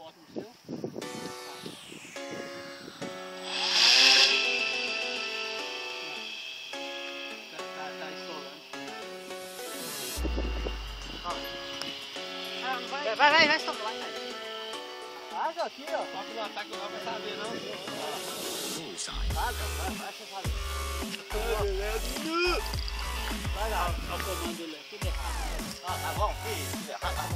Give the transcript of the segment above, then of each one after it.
foto no seu. Tá estourando. Vai, estourar, vai. Água aqui, ó. Só que o ataque não vai saber, não. Vai você saber. Vai lá, olha o comando dele, tudo errado. Ah, tá bom, filho. Tá bom.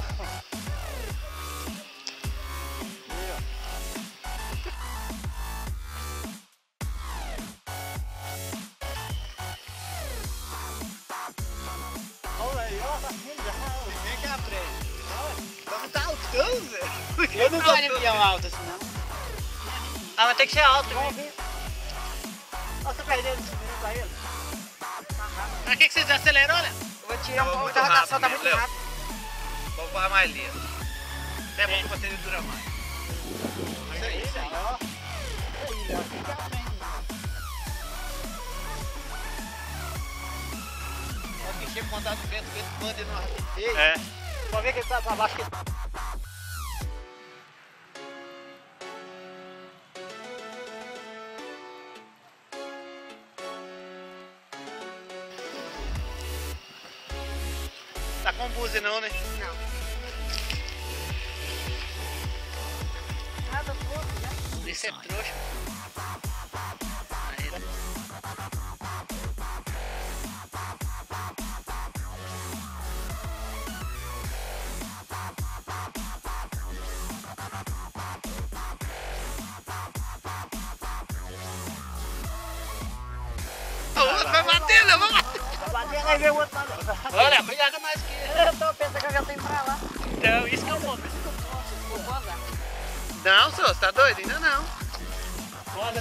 Olha aí, ó, tá vindo já. Quem que aprende? Vamos tá altão, velho. Eu não gosto de avião alto assim, não. Ah, mas tem que ser alto, Vamos viu? ver. Olha você perdendo esse menino pra ele. Pra que você acelerou, né? Eu vou tirar um pouco da rotação, tá muito rápido. Vamos voar mais lento. Até porque a bateria dura mais. Isso aí, isso aí. Ó. Aí, Léo, aqui que aprende. Ó, que chega quando tá no vento, o vento manda ele numa rapidez. É. Só ver que ele tá pra baixo. Tá com buzz não, né? Não. Nada pouco, já. Isso é trouxa. Aí, né? O outro vai bater, né? Vamos bater. Vai bater, vai ver o outro lá. Olha, cuidado mais que ele. Eu tô pensando que eu já tenho pra lá. Então, isso que é o bom. Não, senhor, você tá doido? Ainda não.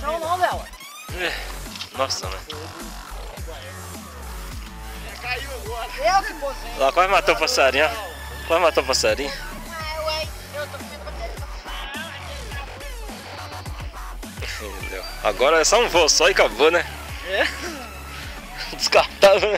Não, não, Léo. Nossa, né? Caiu agora. Eu que botei. Lá quase matou o passarinho, ó. Quase matou o passarinho. Eu tô comendo bateria. Agora é só um voo só e acabou, né? É? Descartável, né?